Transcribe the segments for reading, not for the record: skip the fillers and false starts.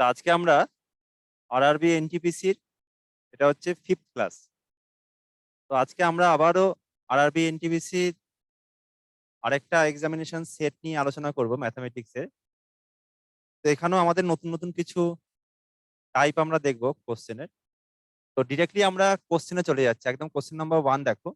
তো আজকে আমরা আরআরবি এনটিপিসির এটা হচ্ছে 5th ক্লাস। তো আজকে আমরা আবারও আরআরবি এনটিপিসির আরেকটা এক্সামিনেশন সেট নিয়ে আলোচনা করব ম্যাথমেটিক্সের। তো এখানেও আমাদের নতুন নতুন কিছু টাইপ আমরা দেখব কোশ্চেনের। তো ডিরেক্টলি আমরা কোশ্চেনে চলে যাচ্ছি, একদম কোশ্চেন নাম্বার 1 দেখো।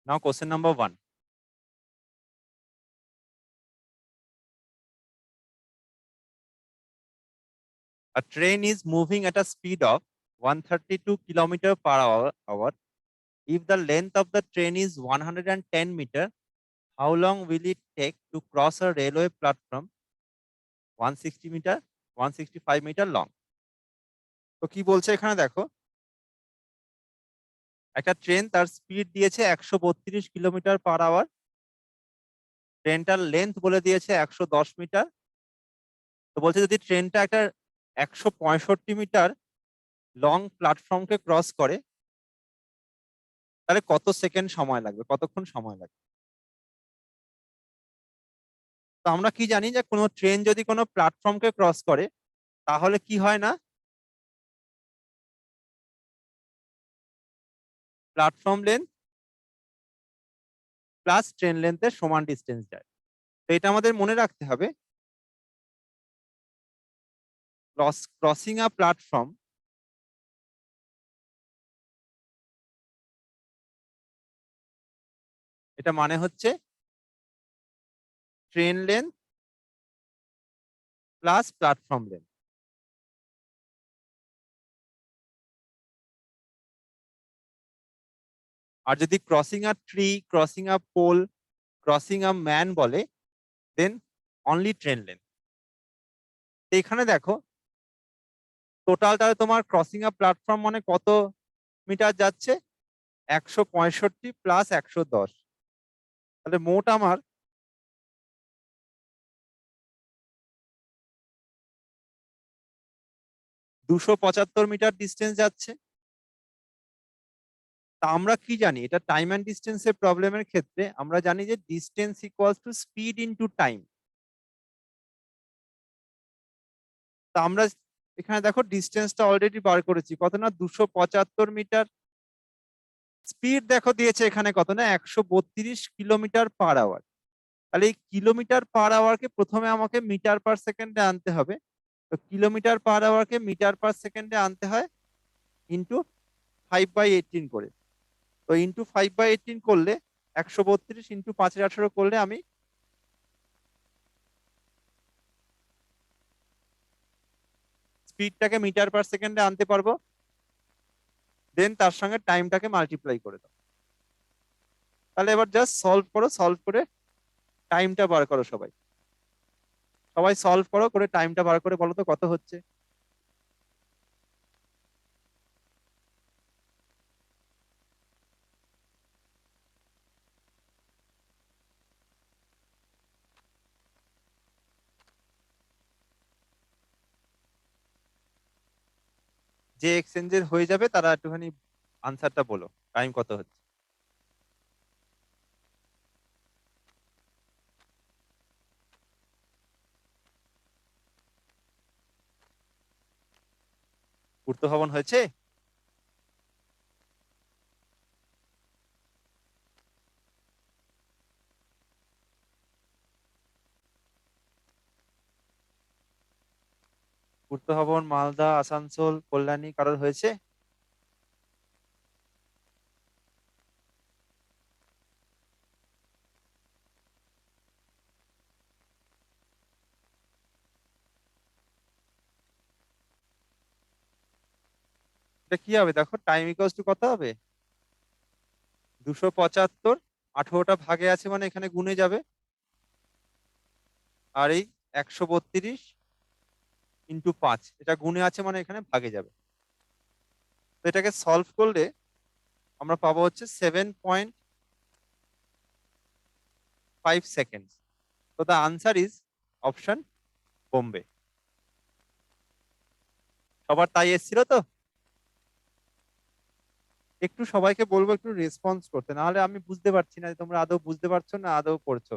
Now question number 1. A train is moving at a speed of 132 kilometer per hour. If the length of the train is 110 meter, how long will it take to cross a railway platform 160 meter, 165 meter long? তো কি বলছে এখানে দেখো, একটা train তার speed দিয়েছে 132 kilometre per hour, ট্রেনটার length বলে দিয়েছে 110 মিটার। তো বলছে যদি ট্রেনটা একটা 165 মিটার লং প্ল্যাটফর্মকে ক্রস করে তাহলে কত সেকেন্ড সময় লাগবে, কতক্ষণ সময় লাগবে। তো আমরা কি জানি যে কোনো ট্রেন যদি কোনো প্ল্যাটফর্মকে ক্রস করে তাহলে কি হয় না, প্ল্যাটফর্ম লেন্থ প্লাস ট্রেন লেন্থের সমান ডিস্টেন্স যায়। তো এটা আমাদের মনে রাখতে হবে, ক্রসিং আ প্ল্যাটফর্ম এটা মানে হচ্ছে train length plus platform length. আর যদি crossing a tree, crossing a pole, crossing a man বলে দেন অনলি ট্রেন লেন্থ। এখানে দেখো টোটাল তাহলে তোমার ক্রসিং আ প্ল্যাটফর্ম মানে কত মিটার যাচ্ছে, 165 প্লাস 110, তাহলে মোট আমার 275 মিটার ডিস্টেন্স যাচ্ছে। তা আমরা কি জানি, এটা টাইম অ্যান্ড ডিস্টেন্সের প্রবলেমের ক্ষেত্রে আমরা জানি যে distance equals to speed into time. তা আমরা এখানে দেখো ডিস্টেন্সটা অলরেডি বার করেছি, কত না 275 মিটার। স্পিড দেখো দিয়েছে এখানে কত না 132 কিলোমিটার পার আওয়ার। তাহলে এই কিলোমিটার পার আওয়ারকে প্রথমে আমাকে মিটার পার সেকেন্ডে আনতে হবে। তো কিলোমিটার পার আওয়ারকে মিটার পার সেকেন্ডে আনতে হয় ইন্টু 5/18 করে। তো ইন্টু 5/18 করলে 132 ইন্টু 5/18 করলে আমি স্পিডটাকে মিটার পার সেকেন্ডে আনতে পারবো। দেন তার সঙ্গে টাইমটাকে মাল্টিপ্লাই করে দাও। তাহলে এবার জাস্ট সলভ করো, সলভ করে টাইমটা বার করো। সবাই সবাই সলভ করো, করে টাইমটা বার করে বলো তো কত হচ্ছে। যে এক্সচেঞ্জের হয়ে যাবে তারা একটুখানি আনসারটা বলো, টাইম কত হচ্ছে। পূর্ত ভবন হয়েছে? পূর্ত ভবন, মালদা, আসানসোল, কল্যাণী কারোর হয়েছে? এটা কি হবে দেখো, টাইম ইকুয়ালস টু কত হবে, 275, 18টা ভাগে আছে মানে এখানে গুণে যাবে, আর এই 132 ইন্টু 5 এটা গুণে আছে মানে এখানে ভাগে যাবে। তো এটাকে সলভ করলে আমরা পাবো হচ্ছে 7.5 সেকেন্ড। তো the answer is option Bombay. সবার তাই এসেছিল তো? একটু সবাইকে বলবো একটু রেসপন্স করতে, নাহলে আমি বুঝতে পারছি না যে তোমরা আদৌ বুঝতে পারছো না আদৌ করছো।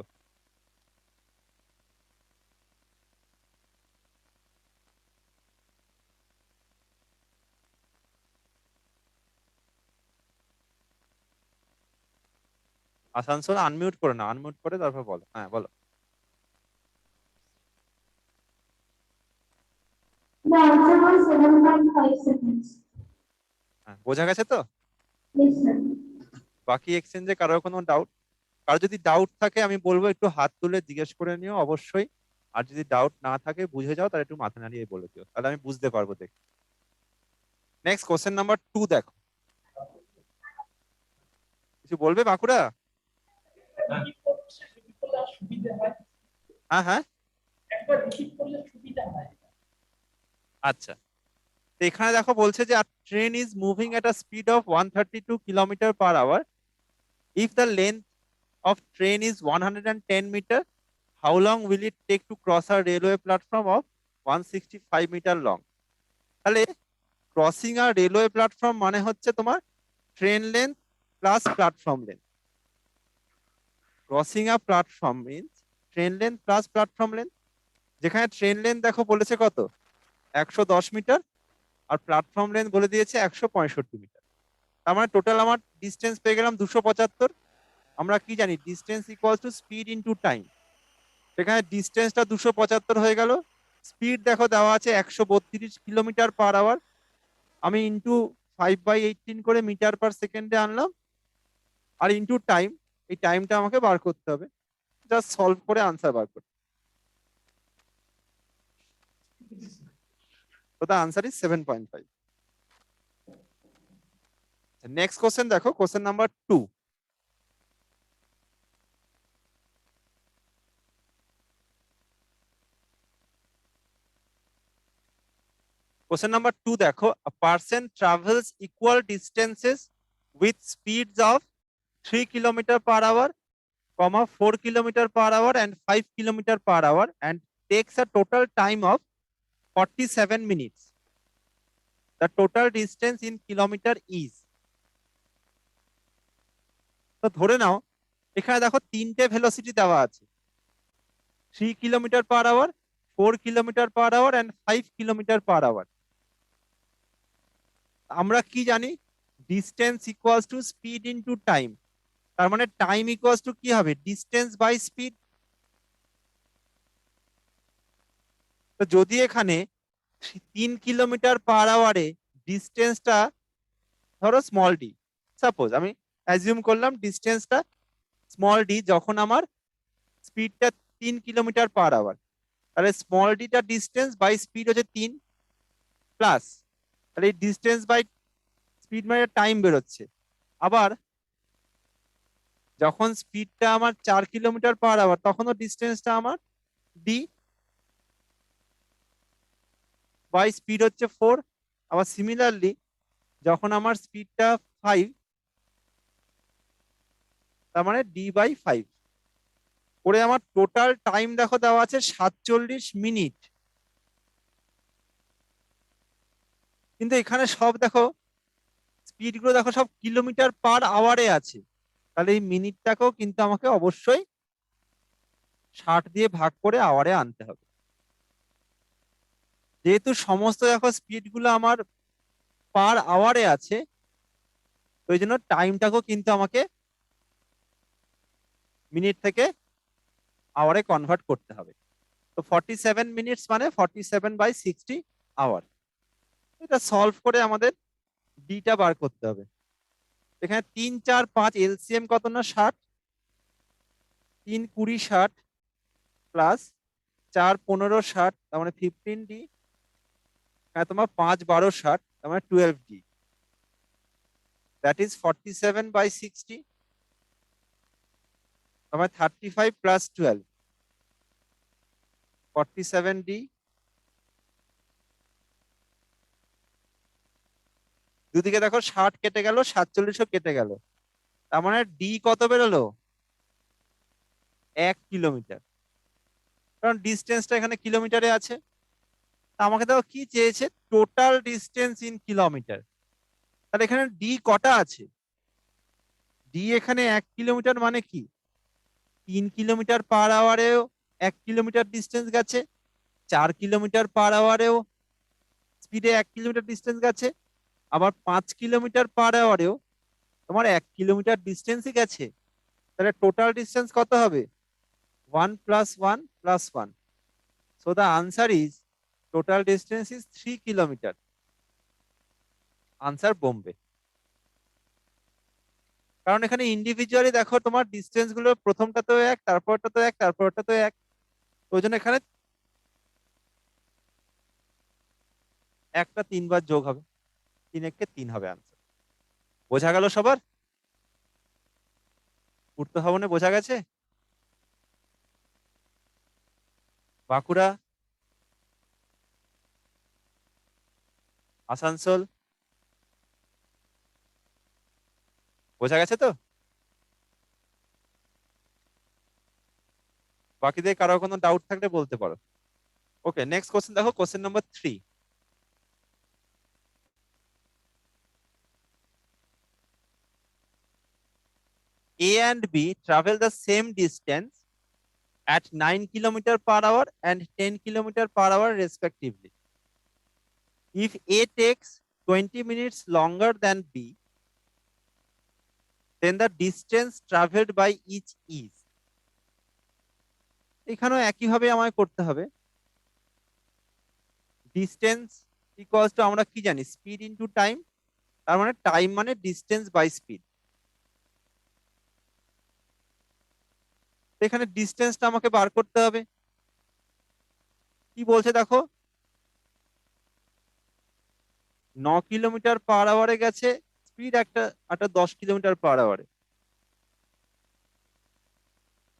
আসানসোল আনমিউট করে না, আনমিউট করে তারপর বলো। হ্যাঁ বলো। The answer was 7.5 seconds. হ্যাঁ বোঝা গেছে তো? Yes, sir. বাকি এক্সচেঞ্জে কারোর কোনো ডাউট? কারো যদি ডাউট থাকে আমি বলবো একটু হাত তুলে জিজ্ঞেস করে নিও অবশ্যই। আর যদি ডাউট না থাকে বুঝে যাও তাহলে একটু মাথা নাড়িয়ে বলে দিও, তাহলে আমি বুঝতে পারবো। দেখ, নেক্সট কোশ্চেন নাম্বার 2 দেখো। কিছু বলবে বাঁকুড়া? হ্যাঁ হ্যাঁ আচ্ছা, তো এখানে দেখো বলছে যে train is moving at a speed of 132 kilometre per hour. If the length of train is 110 metre, how long will it take to cross a railway platform of 165 metre long? তাহলে ক্রসিং আর railway platform মানে হচ্ছে তোমার train length plus platform length. Crossing a platform means train length plus platform length. যেখানে train length দেখো বলেছে কত, 110 metre, আর platform length বলে দিয়েছে 165 মিটার। তার মানে টোটাল আমার ডিস্টেন্স পেয়ে গেলাম 275। আমরা কি জানি, distance equals to speed into time. সেখানে ডিস্টেন্সটা 275 হয়ে গেল, স্পিড দেখো দেওয়া আছে 132 কিলোমিটার পার আওয়ার। আমি ইন্টু 5/18 করে মিটার পার সেকেন্ডে আনলাম, আর ইন্টু টাইম, এই টাইমটা আমাকে বার করতে হবে। জাস্ট সলভ করে আনসার বার করতে। তো the answer is 7.5। Next question দেখো, কোশ্চেন নাম্বার 2। Question number 2 দেখো, a person travels equal distances with speeds of 3 kilometer per hour, 4 kilometer per hour and 5 kilometer per hour and takes a total time of 47 minutes. The total distance in kilometer is? তো ধরে নাও এখানে দেখো তিনটে velocity দেওয়া আছে, 3 kilometre per hour, 4 kilometre per hour and 5 kilometre per hour. আমরা কি জানি, distance equals to speed into time. তার মানে টাইম ইকুয়ালস টু কি হবে, ডিস্টেন্স বাই স্পিড। তো যদি এখানে 3 কিলোমিটার পার আওয়ারে ডিস্টেন্সটা ধরো স্মল ডি, সাপোজ আমি অ্যাজিউম করলাম ডিস্টেন্সটা স্মল ডি, যখন আমার স্পিডটা 3 কিলোমিটার পার আওয়ার, তাহলে স্মল ডিটা ডিস্টেন্স বাই স্পিড হচ্ছে 3 প্লাস, তাহলে এই ডিস্টেন্স বাই স্পিড মানে টাইম বেরোচ্ছে। আবার যখন স্পিডটা আমার 4 কিলোমিটার পার আওয়ার তখনও ডিস্টেন্সটা আমার ডি বাই স্পিড হচ্ছে 4। আবার সিমিলারলি যখন আমার স্পিডটা 5, তার মানে ডি বাই 5 করে আমার টোটাল টাইম দেখো দেওয়া আছে 47 মিনিট। কিন্তু এখানে সব দেখো স্পিড গুলো দেখো সব কিলোমিটার পার আওয়ারে আছে, তাহলে এই মিনিটটাকেও কিন্তু আমাকে অবশ্যই 60 দিয়ে ভাগ করে আওয়ারে আনতে হবে। যেহেতু সমস্ত দেখো স্পিড গুলো আমার পার আওয়ারে আছে, ওই জন্য টাইমটাকেও কিন্তু আমাকে মিনিট থেকে আওয়ারে কনভার্ট করতে হবে। তো 47 মিনিটস মানে 47/60 আওয়ার। এটা সলভ করে আমাদের ডিটা বার করতে হবে। এখানে 3, 4, 5 এলসিএম কত না 60, 3, 20, 60 প্লাস 4, 15, 60, তার মানে 15D। হ্যাঁ তোমার 5, 12, 60, তার মানে 12D। দ্যাট ইজ 47/60, তার মানে 35 প্লাস 12, 47D। দুদিকে দেখো 60 কেটে গেল, 47ও কেটে গেল, তার মানে ডি কত বেরোলো, 1 কিলোমিটার। কারণ ডিস্টেন্সটা এখানে কিলোমিটারে আছে। তা আমাকে দেখো কি চেয়েছে, টোটাল ডিস্টেন্স ইন কিলোমিটার। তাহলে এখানে ডি কটা আছে? ডি এখানে 1 কিলোমিটার, মানে কি 3 কিলোমিটার/আওয়ারেও 1 কিলোমিটার ডিস্টেন্স গেছে, 4 কিলোমিটার/আওয়ারেও স্পিডে 1 কিলোমিটার ডিস্টেন্স গেছে, আবার 5 কিলোমিটার/আওয়ারেও তোমার 1 কিলোমিটার ডিস্টেন্সই গেছে। তাহলে টোটাল ডিস্টেন্স কত হবে? 1 + 1 + 1। So the answer is, total distance is 3 kilometre. Answer Bombay. কারণ এখানে ইন্ডিভিজুয়ালি দেখো তোমার ডিস্টেন্স গুলো প্রথমটা তো এক, তারপরটা তো এক, তারপরটা তো এক, তো ওই জন্য এখানে একটা 3 বার যোগ হবে, 3 × 1 = 3 হবে আনসার। বোঝা গেল সবার? পূর্ত ভবনে বোঝা গেছে? বাঁকুড়া, আসানসোল, বোঝা গেছে তো? বাকিদের কারো কোনো ডাউট থাকলে বলতে পারো। ওকে, নেক্সট কোশ্চেন দেখো, question number 3। A and B travel the same distance at 9 km/h and 10 km/h respectively. If A takes 20 minutes longer than B, then the distance traveled by each is. এখানেও একইভাবে আমায় করতে হবে। Distance equals two, আমরা কি জানি, speed into time. তার মানে টাইম মানে ডিস্টেন্স বাই স্পিড। এখানে ডিস্টেন্সটা আমাকে বার করতে হবে। কি বলছে দেখো, 9 কিলোমিটার/আওয়ারে গেছে, স্পিড একটা একটা 10 কিলোমিটার/আওয়ারে।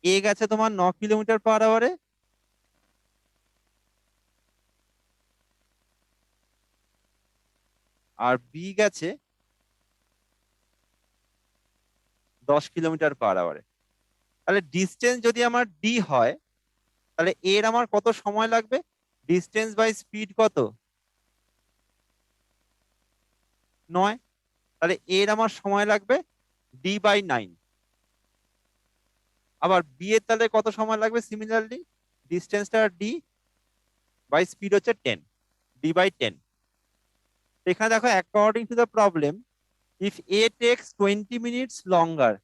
এ গেছে তোমার 9 কিলোমিটার/আওয়ারে, আর বি গেছে 10 কিলোমিটার/আওয়ারে। তাহলে ডিস্টেন্স যদি আমার ডি হয়, তাহলে এর আমার কত সময় লাগবে? ডিস্টেন্স বাই স্পিড কত? 9। তাহলে এর আমার সময় লাগবে D/9। আবার বি এর তাহলে কত সময় লাগবে? সিমিলারলি ডিস্টেন্সটা ডি বাই স্পিড হচ্ছে 10, D/10। এখানে দেখো, according to the problem, if A takes 20 minutes longer,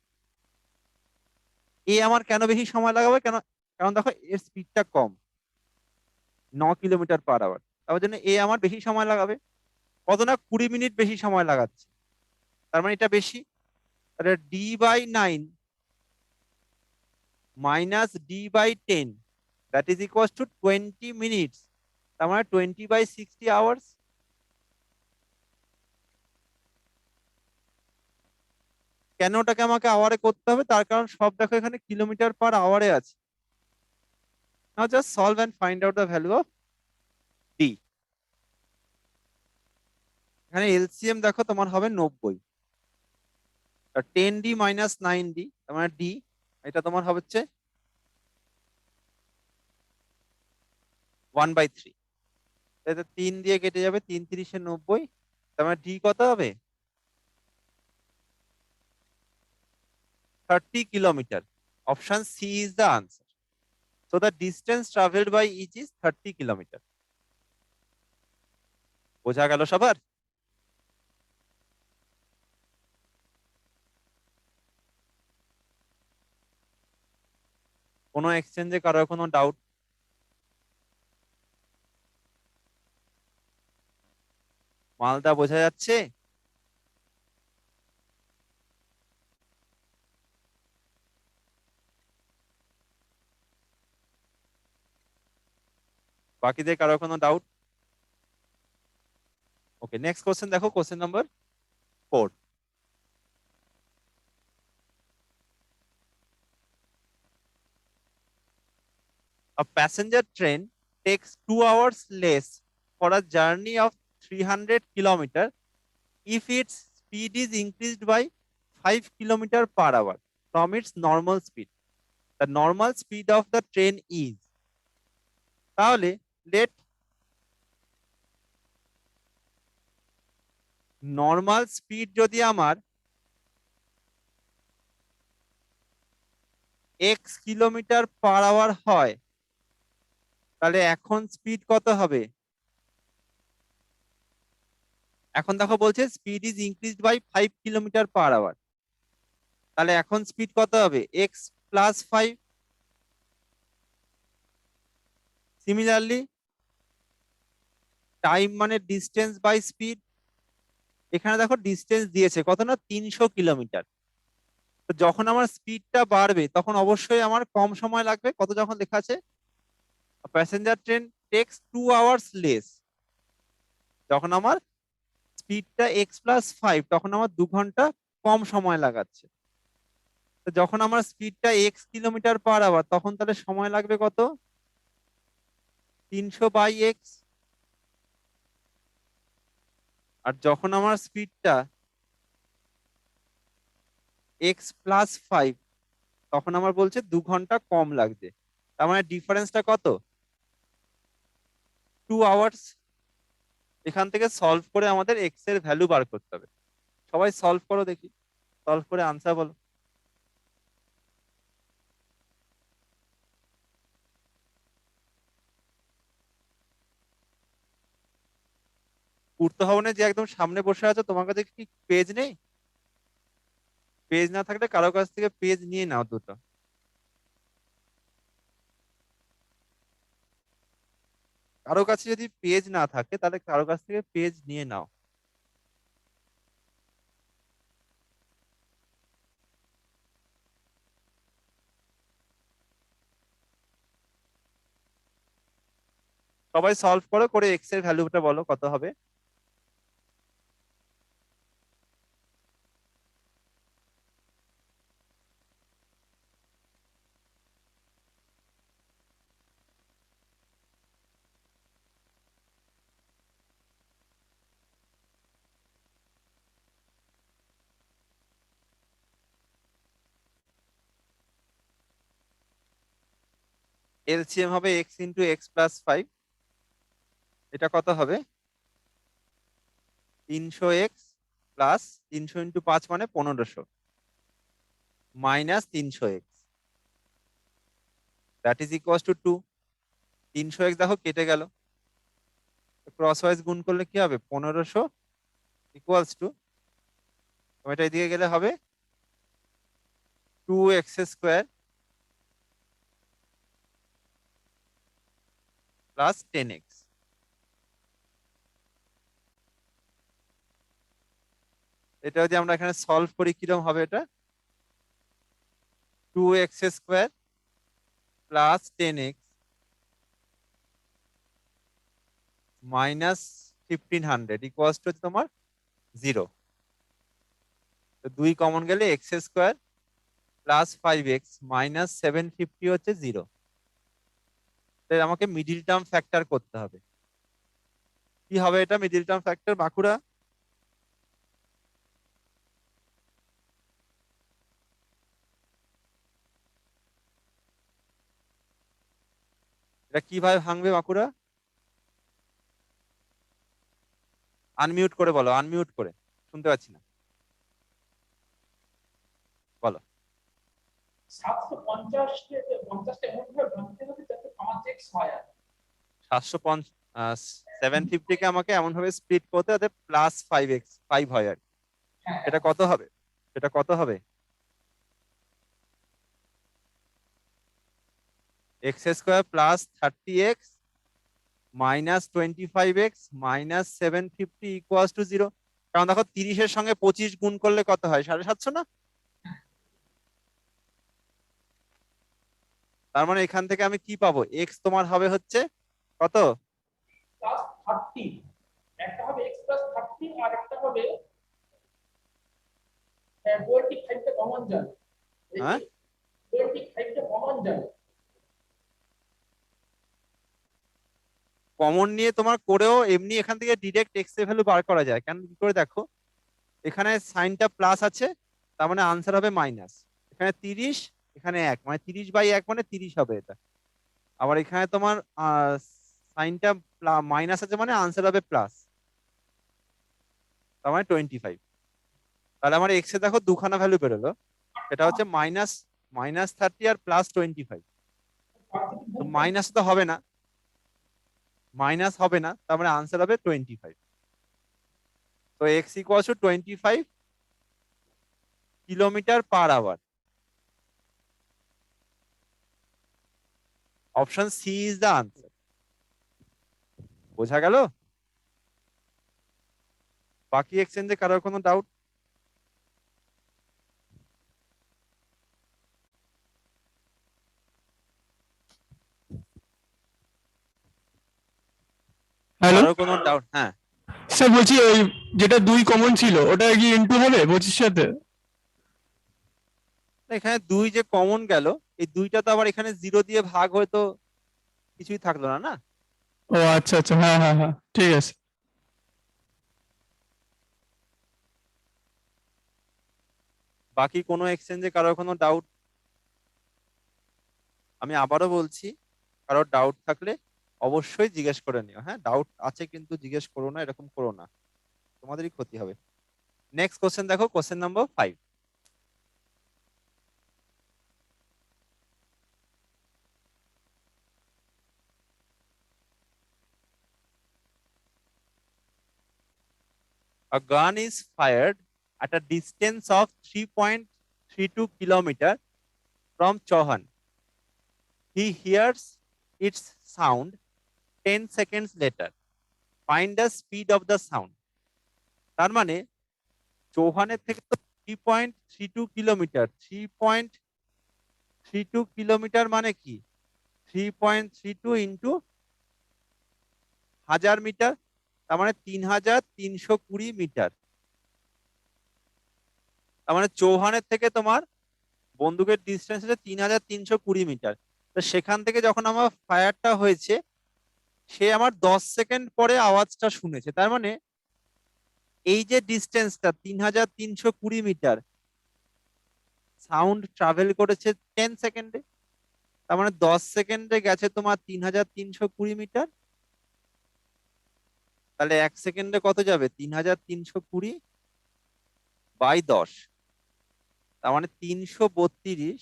A আমার কেন বেশি সময় লাগাবে? কেন? কারণ দেখো এর স্পিডটা কম, 9 কিলোমিটার/আওয়ার। তার জন্য এ আমার বেশি সময় লাগাবে। কত না, 20 মিনিট বেশি সময় লাগাচ্ছে, তার মানে এটা বেশি। তাহলে D/9 minus D/10, that is equal to 20 minutes. তার মানে 20/60 আওয়ার্স। কেন ওটাকে আমাকে আওয়ারে করতে হবে? তার কারণ সব দেখো এখানে কিলোমিটার/আওয়ারে আছে। Now just solve and find out the value of D. এখানে এলসিএম দেখো তোমার হবে 90। 10D মাইনাস 9D, তার মানে ডি, এটা তোমার হচ্ছে 1/3। 3 দিয়ে কেটে যাবে, 3 × 3 = 90। তার মানে ডি কত হবে? 30 kilometre. Option C is the answer. So the distance travelled by each is 30 kilometre. বোঝা গেল সবার? কোনো এক্সচেঞ্জে কারোর কোনো ডাউট? মালদা বোঝা যাচ্ছে? বাকিদের কারোর কোনো ডাউট? ওকে, নেক্সট কোশ্চেন দেখো, question number 4। A passenger train takes 2 hours less for a journey of 300 kilometer if its speed is increased by 5 km/h from its normal speed. The normal speed of the train is. তাহলে late normal speed যদি আমার x kilometre per hour হয়, তাহলে এখন speed কত হবে? এখন দেখো বলছে speed is increased by 5 kilometre per hour, তাহলে এখন স্পিড কত হবে? X plus 5। সিমিলারলি টাইম মানে ডিস্টেন্স বাই স্পিড, এখানে দেখো ডিস্টেন্স দিয়েছে কত না 300 কিলোমিটার। তো যখন আমার স্পিডটা বাড়বে তখন অবশ্যই আমার কম সময় লাগবে। কত যখন লেখা আছে passenger train takes 2 hours less, যখন আমার স্পিডটা এক্স প্লাস 5 তখন আমার 2 ঘন্টা কম সময় লাগাচ্ছে। তো যখন আমার স্পিডটা এক্স কিলোমিটার পার আওয়ার তখন তাহলে সময় লাগবে কত? 300/x। আর যখন আমার স্পিডটা এক্স প্লাস 5 তখন আমার বলছে 2 ঘন্টা কম লাগছে, তার মানে ডিফারেন্সটা কত? 2 আওয়ার্স। এখান থেকে সলভ করে আমাদের এক্স এর ভ্যালু বার করতে হবে। সবাই সলভ করো দেখি, সলভ করে আনসার বলো। পূর্ত ভবনে যে একদম সামনে বসে আছো, তোমার কাছে কি পেজ নেই? পেজ না থাকলে কারো কাছ থেকে পেজ নিয়ে নাও দুটো। কারো কাছে যদি পেজ না থাকে তাহলে কারো কাছ থেকে পেজ নিয়ে নাও। সবাই সলভ করো, করে এক্স এর ভ্যালুটা বলো কত হবে। এলসিএম হবে এক্স ইন্টু এক্স প্লাস 5, এটা কত হবে? 300x প্লাস 300 × 5 মানে 1500 minus 300x, that is equals to 2। 300x দেখো কেটে গেল, ক্রস ওয়াইজ গুণ করলে কি হবে? 1500 ইকুয়ালস টু, এটা এদিকে গেলে হবে 2x² প্লাস 10x। এটা যদি আমরা এখানে সলভ করি কিরকম হবে? এটা 2x² plus 10x minus 1500 equals to তোমার 0। তো 2 কমন গেলে x² প্লাস 5x মাইনাস 750 হচ্ছে 0। আমাকে মিডিল টার্ম ফ্যাক্টর করতে হবে। কি হবে এটা মিডিল টার্ম ফ্যাক্টর বাঁকুড়া? এটা কিভাবে ভাঙবে বাঁকুড়া? আনমিউট করে বলো, আনমিউট করে, শুনতে পাচ্ছি না, বলো। 750 এমন ভাবে ভাঙতে হবে যাতে 5x হয়। 750 কে আমাকে এমন ভাবে স্প্লিট করতে যাতে প্লাস 5 হয় আর কি। হ্যাঁ, এটা কত হবে? এটা কত হবে? x² plus 30x minus 25x minus 750 equals to 0। কারণ দেখো 30-এর সঙ্গে 25 গুণ করলে কত হয়? 750 না? তার মানে এখান থেকে আমি কি পাবো? এক্স তোমার হবে হচ্ছে কত? প্লাস 30। একটা হবে x প্লাস 30 আর একটা হবে 25 টা কমন যাবে। হ্যাঁ 25 টা কমন যাবে। কমন নিয়ে তোমার করেও এমনি এখান থেকে ডিরেক্ট এক্স এর ভ্যালু বার করা যায়। কেন কি করে দেখো, এখানে সাইনটা প্লাস আছে, তার মানে আনসার হবে মাইনাস। এখানে 30, এখানে 1, মানে 30/1 মানে 30 হবে এটা। আবার এখানে তোমার সাইনটা মাইনাস আছে মানে আনসার হবে প্লাস, তার মানে 25। তাহলে আমার এক্স এ দেখো দুখানা ভ্যালু বেরোলো, সেটা হচ্ছে -30 আর +25। তো মাইনাস তো হবে না, তার মানে আনসার হবে 25। তো x equals to 25 kilometre per hour. Option C is the answer. বোঝা গেল? বাকি এক্সচেঞ্জে কারোর কোনো ডাউট? হ্যালো কারোর কোনো ডাউট? হ্যাঁ, স্যার, বলছি ওই যেটা 2 কমন ছিল ওটা কি ইনটু হবে 25 সাথে? এখানে 2 যে কমন গেল, এই 2টা তো আবার এখানে 0 দিয়ে ভাগ হয়তো কিছুই থাকলো না, না? ও আচ্ছা আচ্ছা, হ্যাঁ হ্যাঁ হ্যাঁ, ঠিক আছে। বাকি কোনো এক্সচেঞ্জে কারোর কোনো ডাউট? আমি আবারও বলছি, কারোর ডাউট থাকলে অবশ্যই জিজ্ঞেস করে নিও। হ্যাঁ, ডাউট আছে কিন্তু জিজ্ঞেস করো না, এরকম করো না, তোমাদেরই ক্ষতি হবে। নেক্সট কোশ্চেন দেখো, question number 5। A gun is fired at a distance of 3.32 kilometer from Chauhan. He hears its sound 10 seconds later. Find the speed of the sound. তার মানে চৌহানের থেকে তো 3.32 কিলোমিটার, 3.32 কিলোমিটার মানে কি 3.32 ইন্টু 1000 মিটার, তার মানে 3320 metre. তার মানে চৌহানের থেকে তোমার বন্দুকের ডিস্টেন্স হচ্ছে 3320 মিটার। তো সেখান থেকে যখন আমার ফায়ারটা হয়েছে, সে আমার 10 সেকেন্ড পরে আওয়াজটা শুনেছে। তার মানে এই যে ডিস্টেন্সটা 3320 মিটার, সাউন্ড ট্রাভেল করেছে 10 সেকেন্ডে। তার মানে 10 সেকেন্ডে গেছে তোমার 3320 মিটার। তাহলে 1 সেকেন্ডে কত যাবে? 3320/10, তার মানে 332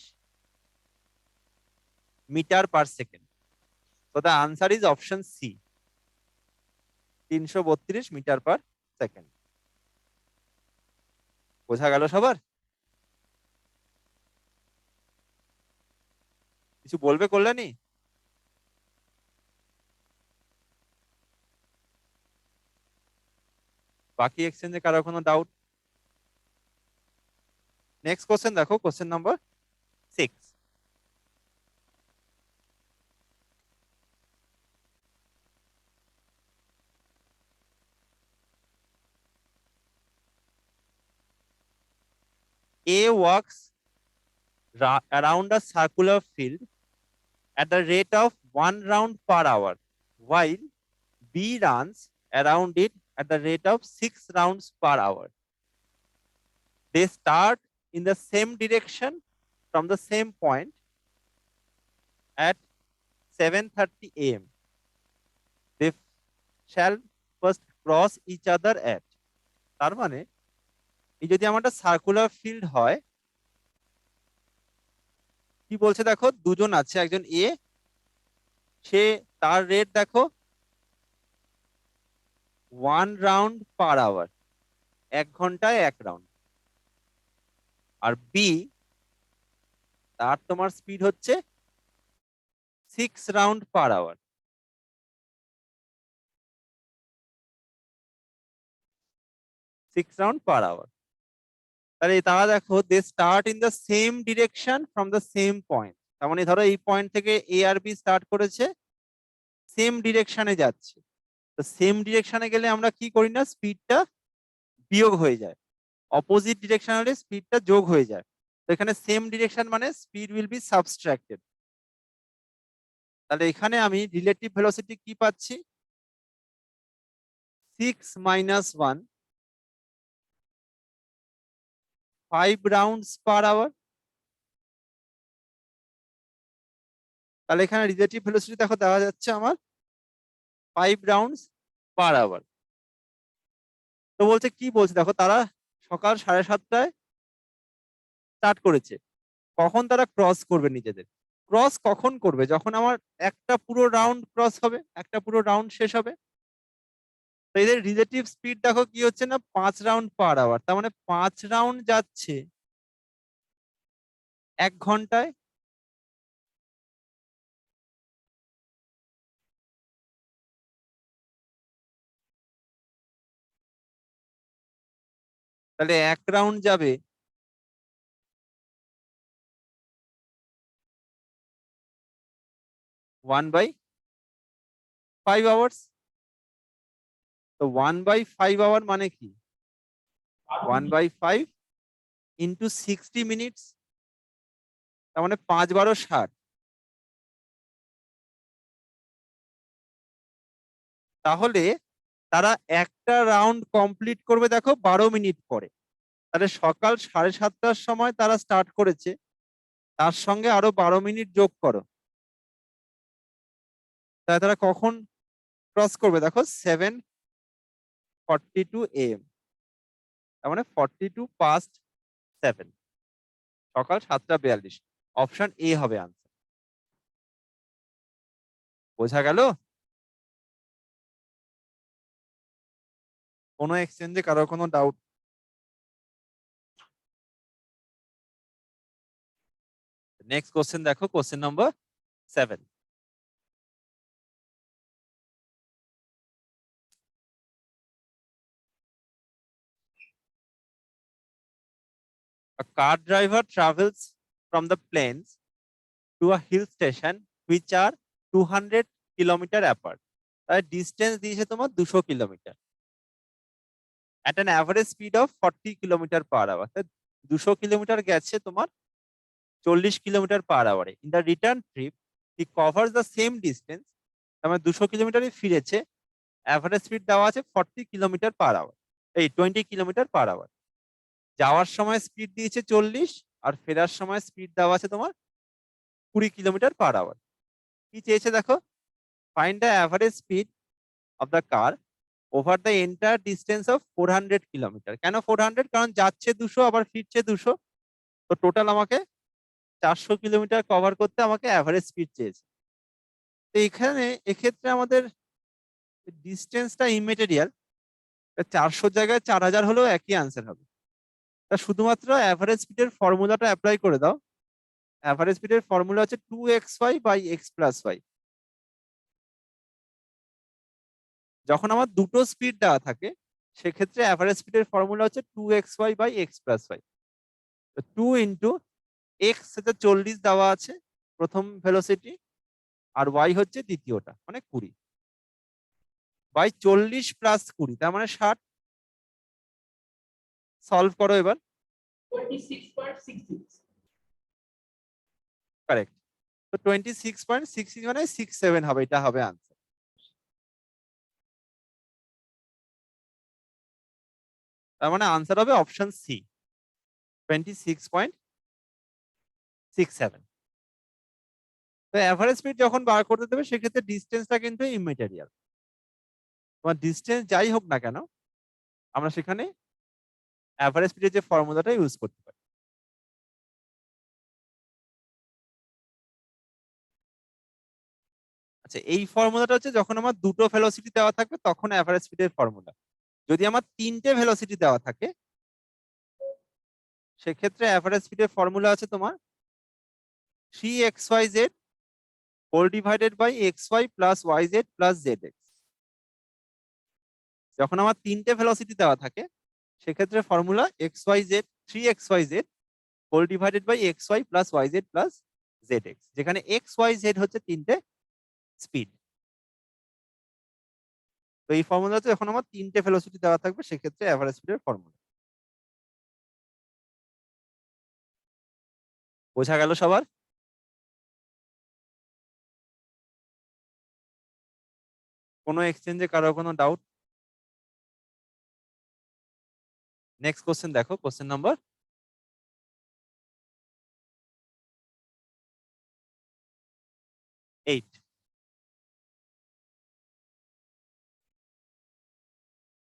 মিটার/সেকেন্ড। তো the answer is option C, 332 metre second. বোঝা গেল সবার? কিছু বলবে কল্যাণী? বাকি এক্সচেঞ্জে কারো কোনো ডাউট? নেক্সট কোশ্চেন দেখো, question number 6। A walks around a circular field at the rate of 1 round/hour, while B runs around it at the rate of 6 rounds/hour. They start in the same direction from the same point at 7:30 a.m. They shall first cross each other at. তার মানে এই যদি আমারটা circular field হয়, কি বলছে দেখো, দুজন আছে, একজন এ, সে তার রেট দেখো 1 রাউন্ড/আওয়ার, 1 ঘন্টায় 1 রাউন্ড। আর বি, তার তোমার স্পিড হচ্ছে 6 রাউন্ড/আওয়ার। তাহলে তারা দেখো, they start in the same direction from the same point. তার মানে ধরো এই পয়েন্ট থেকে এ আর বি স্টার্ট করেছে, সেম ডিরেকশনে যাচ্ছে। তো সেম ডিরেকশনে গেলে আমরা কি করি না, স্পিডটা বিয়োগ হয়ে যায়। অপোজিট ডিরেকশন হলে স্পিডটা যোগ হয়ে যায়। তো এখানে সেম ডিরেকশন মানে স্পিড উইল বি সাবস্ট্রাক্টেড। তাহলে এখানে আমি রিলেটিভ ভেলোসিটি কি পাচ্ছি? 6 - 1, 5 rounds/hour। তাহলে এখানে রিলেটিভ ভেলোসিটি দেখো দেওয়া যাচ্ছে আমার 5 রাউন্ডস পার আওয়ার। তো বলছে কি বলছে দেখো, তারা সকাল 7:30টায় স্টার্ট করেছে। কখন তারা ক্রস করবে নিজেদের? ক্রস কখন করবে? যখন আমার একটা পুরো রাউন্ড ক্রস হবে, একটা পুরো রাউন্ড শেষ হবে। তো এদের রিলেটিভ স্পিড দেখো কি হচ্ছে না, 5 রাউন্ড পার আওয়ার। তার মানে 5 রাউন্ড যাচ্ছে 1 ঘন্টায়। তাহলে 1 রাউন্ড যাবে 1/5 আওয়ার্স। তো 1/5 আওয়ার মানে কি? 1/5 ইন্টু 60 মিনিটস, তার মানে 5 × 12 = 60। তাহলে তারা একটা রাউন্ড কমপ্লিট করবে দেখো 12 মিনিট পরে। তাহলে সকাল 7:30টার সময় তারা স্টার্ট করেছে, তার সঙ্গে আরো 12 মিনিট যোগ করো, তাহলে তারা কখন ক্রস করবে দেখো? 7:42 AM, তার মানে 7:42 সকাল 7:42। অপশন এ হবে আনসার। বোঝা গেল? কোনো এক্সচেঞ্জে কারো কোনো ডাউট? নেক্সট কোশ্চেন দেখো, question number 7। A car driver travels from the plains to a hill station which are 200 kilometre apart. তার ডিস্টেন্স দিয়েছে তোমার 200 kilometre. at an average speed of 40 kilometre per hour. 200 kilometre গেছে তোমার 40 kilometre per আওয়ারে। In the return trip he covers the same distance, তার মানে 200 কিলোমিটারই ফিরেছে। Average speed দেওয়া আছে 40 kilometre per hour, 20 kilometre per hour. যাওয়ার সময় স্পিড দিয়েছে 40, আর ফেরার সময় স্পিড দেওয়া আছে তোমার 20 কিলোমিটার পার আওয়ার। কি চেয়েছে দেখো? Find the average speed of the car over the entire distance of 400 kilometre. কেন 400? কারণ যাচ্ছে 200 আবার ফিরছে 200, তো টোটাল আমাকে 400 কিলোমিটার কভার করতে আমাকে অ্যাভারেজ স্পিড চেয়েছে। তো এখানে এক্ষেত্রে আমাদের ডিস্টেন্সটা ইমেটেরিয়াল, 400 জায়গায় 4000 হলেও একই আনসার হবে। তা শুধুমাত্র অ্যাভারেজ স্পিডের ফর্মুলাটা অ্যাপ্লাই করে দাও। অ্যাভারেজ স্পিডের ফর্মুলা হচ্ছে 2xy/x+y। যখন আমার দুটো স্পিড দেওয়া থাকে সেক্ষেত্রে অ্যাভারেজ স্পিডের ফর্মুলা হচ্ছে 2xy/x+y। 2 ইন্টু এক্স সেটা 40 দেওয়া আছে প্রথম ভেলোসিটি, আর ওয়াই হচ্ছে দ্বিতীয়টা মানে 20, বাই 40 প্লাস 20 তার মানে 60। সলভ করো এবার। 26.66 কারেক্ট। তো 26.66 মানে 67 হবে, এটা হবে আনসার। তার মানে আনসার হবে অপশন সি, 26.67। তো অ্যাভারেজ স্পিড যখন বার করতে দেবে সেক্ষেত্রে ডিস্টেন্সটা কিন্তু ইমেটেরিয়াল। তোমার ডিস্টেন্স যাই হোক না কেন আমরা সেখানে অ্যাভারেজ স্পিডের যে ফর্মুলাটা ইউজ করতে পারি। আচ্ছা, এই ফর্মুলাটা হচ্ছে যখন আমার দুটো ভেলোসিটি দেওয়া থাকবে তখন অ্যাভারেজ স্পিডের ফর্মুলা। যদি আমার তিনটে ভেলোসিটি দেওয়া থাকে সেক্ষেত্রে অ্যাভারেজ স্পিডের ফর্মুলা আছে তোমার 3xyz whole divided by xy plus yz plus zx। যখন আমার তিনটে ভেলোসিটি দেওয়া থাকে সেক্ষেত্রে formula xyz 3xyz whole divided by xy plus yz plus zx, যেখানে xyz হচ্ছে তিনটে স্পিড। তো এই ফর্মুলাতে যখন আমার তিনটে ভেলোসিটি দেওয়া থাকবে সেক্ষেত্রে অ্যাভারেজ স্পিডের ফর্মুলা। বোঝা গেল সবার? কোনো এক্সচেঞ্জে কারো কোনো ডাউট? নেক্সট কোশ্চেন দেখো, কোশ্চেন নাম্বার 8